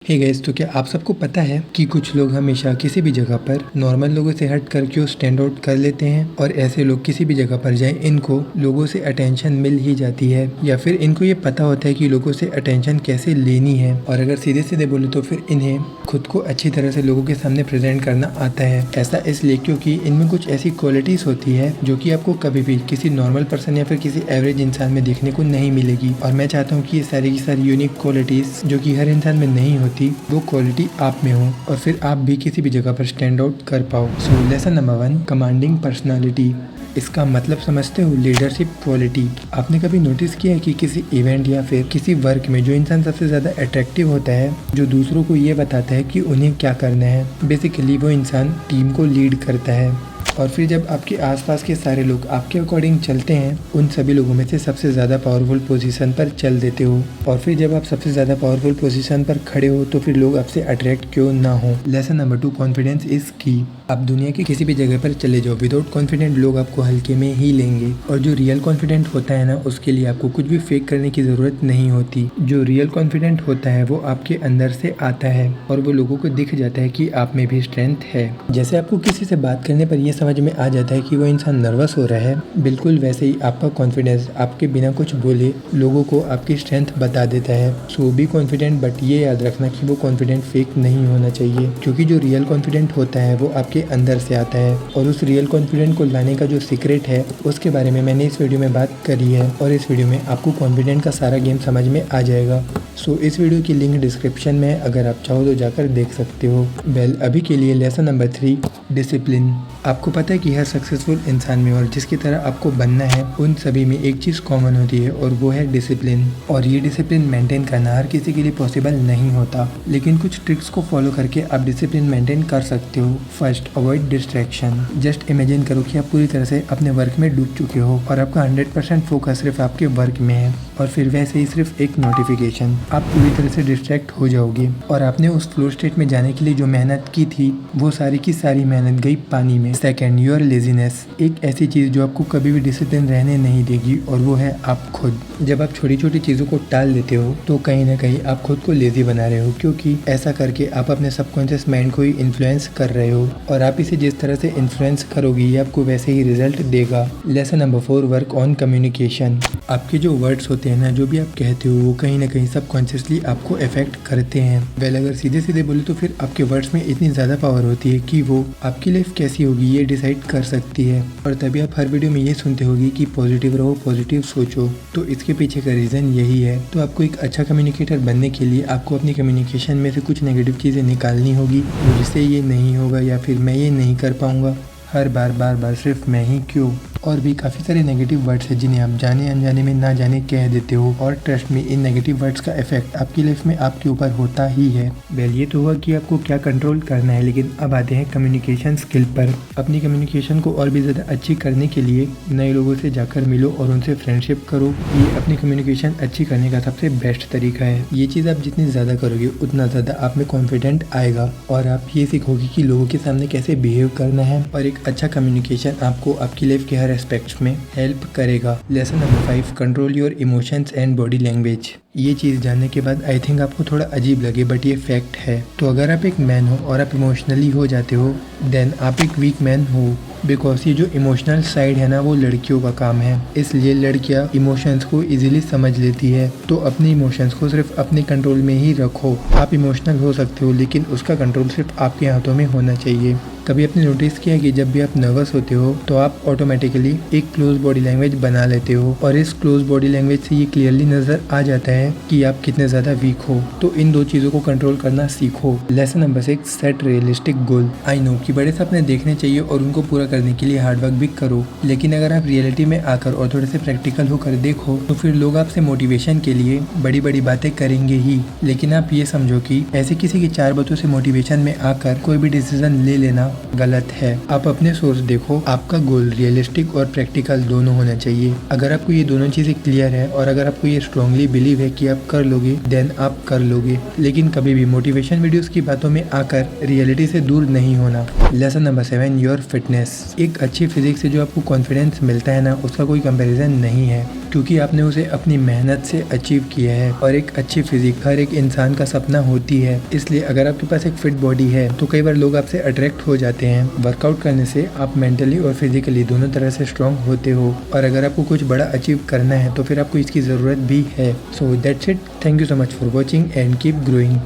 Hey guys, तो क्या आप सबको पता है कि कुछ लोग हमेशा किसी भी जगह पर नॉर्मल लोगों से हट कर क्यों स्टैंड आउट कर लेते हैं और ऐसे लोग किसी भी जगह पर जाएं इनको लोगों से अटेंशन मिल ही जाती है या फिर इनको ये पता होता है कि लोगों से अटेंशन कैसे लेनी है। और अगर सीधे सीधे बोले तो फिर इन्हें खुद को अच्छी तरह से लोगों के सामने प्रेजेंट करना आता है। ऐसा इसलिए क्योंकि इनमें कुछ ऐसी क्वालिटीज होती है जो कि आपको कभी भी किसी नॉर्मल पर्सन या फिर किसी एवरेज इंसान में देखने को नहीं मिलेगी। और मैं चाहता हूँ कि ये सारी की सारी यूनिक क्वालिटीज जो कि हर इंसान में नहीं होती वो क्वालिटी आप में हो और फिर आप भी किसी भी जगह पर स्टैंड आउट कर पाओ। So lesson number 1, commanding personality. इसका मतलब समझते हो, लीडरशिप क्वालिटी। आपने कभी नोटिस किया है कि किसी इवेंट या फिर किसी वर्क में जो इंसान सबसे ज़्यादा अट्रैक्टिव होता है, जो दूसरों को ये बताता है कि उन्हें क्या करना है, बेसिकली वो इंसान टीम को लीड करता है। और फिर जब आपके आसपास के सारे लोग आपके अकॉर्डिंग चलते हैं, उन सभी लोगों में से सबसे ज़्यादा पावरफुल पोजीशन पर चल देते हो। और फिर जब आप सबसे ज़्यादा पावरफुल पोजीशन पर खड़े हो तो फिर लोग आपसे अट्रैक्ट क्यों ना हो। लेसन नंबर 2, कॉन्फिडेंस इज की। आप दुनिया की किसी भी जगह पर चले जाओ, विदाउट कॉन्फिडेंट लोग आपको हल्के में ही लेंगे। और जो रियल कॉन्फिडेंट होता है ना, उसके लिए आपको कुछ भी फेक करने की ज़रूरत नहीं होती। जो रियल कॉन्फिडेंट होता है वो आपके अंदर से आता है और वो लोगों को दिख जाता है कि आप में भी स्ट्रेंथ है। जैसे आपको किसी से बात करने पर यह समझ में आ जाता है कि वो इंसान नर्वस हो रहा है, बिल्कुल वैसे ही आपका कॉन्फिडेंस आपके बिना कुछ बोले लोगों को आपकी स्ट्रेंथ बता देता है। सो बी कॉन्फिडेंट, बट ये याद रखना कि वो कॉन्फिडेंट फेक नहीं होना चाहिए, क्योंकि जो रियल कॉन्फिडेंट होता है वो आपके अंदर से आता है। और उस रियल कॉन्फिडेंट को लाने का जो सीक्रेट है उसके बारे में मैंने इस वीडियो में बात करी है और इस वीडियो में आपको कॉन्फिडेंट का सारा गेम समझ में आ जाएगा। सो इस वीडियो की लिंक डिस्क्रिप्शन में है, अगर आप चाहो तो जाकर देख सकते हो। वेल, अभी के लिए लेसन नंबर 3, डिसिप्लिन। आपको पता है कि हर सक्सेसफुल इंसान में और जिसकी तरह आपको बनना है उन सभी में एक चीज़ कॉमन होती है और वो है डिसिप्लिन। और ये डिसिप्लिन मेंटेन करना हर किसी के लिए पॉसिबल नहीं होता, लेकिन कुछ ट्रिक्स को फॉलो करके आप डिसिप्लिन मेंटेन कर सकते हो। First, avoid distraction. Just imagine करो कि आप पूरी तरह से अपने वर्क में डूब चुके हो और आपका 100% फोकस सिर्फ आपके वर्क में है और फिर वैसे ही सिर्फ एक नोटिफिकेशन, आप पूरी तरह से डिस्ट्रैक्ट हो जाओगे और आपने उस फ्लो स्टेट में जाने के लिए जो मेहनत की थी वो सारी की सारी मेहनत गई पानी में। Second, your laziness. एक ऐसी चीज़ जो आपको कभी भी डिसिप्लिन रहने नहीं देगी और वो है आप खुद। जब आप छोटी छोटी चीज़ों को टाल देते हो तो कहीं ना कहीं आप खुद को लेजी बना रहे हो, क्योंकि ऐसा करके आप अपने सबकॉन्शियस माइंड को ही इन्फ्लुएंस कर रहे हो और आप इसे जिस तरह से इन्फ्लुएंस करोगे ये आपको वैसे ही रिजल्ट देगा। Lesson number 4, work on communication. आपके जो वर्ड्स होते हैं ना, जो भी आप कहते हो वो कहीं ना कहीं सबकॉन्शियसली आपको अफेक्ट करते हैं। वेल, अगर सीधे सीधे बोले तो फिर आपके वर्ड्स में इतनी ज़्यादा पावर होती है कि वो आपकी लाइफ कैसी होगी ये डिसाइड कर सकती है। और तभी आप हर वीडियो में ये सुनते होगी कि पॉजिटिव रहो, पॉजिटिव सोचो। तो इसके पीछे का रीज़न यही है। तो आपको एक अच्छा कम्युनिकेटर बनने के लिए आपको अपनी कम्युनिकेशन में से कुछ नेगेटिव चीज़ें निकालनी होगी। मुझसे ये नहीं होगा या फिर मैं ये नहीं कर पाऊँगा, हर बार बार बार सिर्फ मैं ही क्यों, और भी काफ़ी सारे नेगेटिव वर्ड्स हैं जिन्हें आप जाने अनजाने में ना जाने कह देते हो। और ट्रस्ट में, इन नेगेटिव वर्ड्स का इफेक्ट आपकी लाइफ में आपके ऊपर होता ही है। वेल, ये तो हुआ कि आपको क्या कंट्रोल करना है, लेकिन अब आते हैं कम्युनिकेशन स्किल पर। अपनी कम्युनिकेशन को और भी ज़्यादा अच्छी करने के लिए नए लोगों से जाकर मिलो और उनसे फ्रेंडशिप करो। ये अपनी कम्युनिकेशन अच्छी करने का सबसे बेस्ट तरीका है। ये चीज़ आप जितनी ज़्यादा करोगे उतना ज़्यादा आप में कॉन्फिडेंट आएगा और आप ये सीखोगे कि लोगों के सामने कैसे बिहेव करना है। और एक अच्छा कम्युनिकेशन आपको आपकी लाइफ के हर एस्पेक्ट्स में हेल्प करेगा। Lesson number 5, control your emotions and body language. ये चीज़ जानने के बाद आई थिंक आपको थोड़ा अजीब लगे, बट ये फैक्ट है। तो अगर आप एक मैन हो और आप इमोशनली हो जाते हो देन आप एक वीक मैन हो, बिकॉज ये जो इमोशनल साइड है ना वो लड़कियों का काम है। इसलिए लड़कियां इमोशंस को इजीली समझ लेती है। तो अपने इमोशंस को सिर्फ अपने कंट्रोल में ही रखो। आप इमोशनल हो सकते हो लेकिन उसका कंट्रोल सिर्फ आपके हाथों में होना चाहिए। कभी आपने नोटिस किया कि जब भी आप नर्वस होते हो तो आप ऑटोमेटिकली एक क्लोज बॉडी लैंग्वेज बना लेते हो और इस क्लोज बॉडी लैंग्वेज से ये क्लियरली नज़र आ जाता है कि आप कितने ज़्यादा वीक हो। तो इन दो चीज़ों को कंट्रोल करना सीखो। Lesson number 6, set realistic goal. I know कि बड़े सपने देखने चाहिए और उनको पूरा करने के लिए हार्डवर्क भी करो, लेकिन अगर आप रियलिटी में आकर और थोड़े से प्रैक्टिकल होकर देखो तो फिर लोग आपसे मोटिवेशन के लिए बड़ी बड़ी बातें करेंगे ही, लेकिन आप ये समझो कि ऐसे किसी की 4 बातों से मोटिवेशन में आकर कोई भी डिसीजन ले लेना गलत है। आप अपने सोर्स देखो, आपका गोल रियलिस्टिक और प्रैक्टिकल दोनों होना चाहिए। अगर आपको ये दोनों चीज़ें क्लियर है और अगर आपको ये स्ट्रांगली बिलीव है कि आप कर लोगे देन आप कर लोगे, लेकिन कभी भी मोटिवेशन वीडियोस की बातों में आकर रियलिटी से दूर नहीं होना। Lesson number 7, your fitness. एक अच्छी फिजिक्स से जो आपको कॉन्फिडेंस मिलता है ना उसका कोई कंपैरिजन नहीं है। क्योंकि आपने उसे अपनी मेहनत से अचीव किया है। और एक अच्छी फिजिक हर एक इंसान का सपना होती है, इसलिए अगर आपके पास एक फिट बॉडी है तो कई बार लोग आपसे अट्रैक्ट हो जाते हैं। वर्कआउट करने से आप मेंटली और फिजिकली दोनों तरह से स्ट्रांग होते हो, और अगर आपको कुछ बड़ा अचीव करना है तो फिर आपको इसकी ज़रूरत भी है। So that's it, thank you so much for watching and keep growing.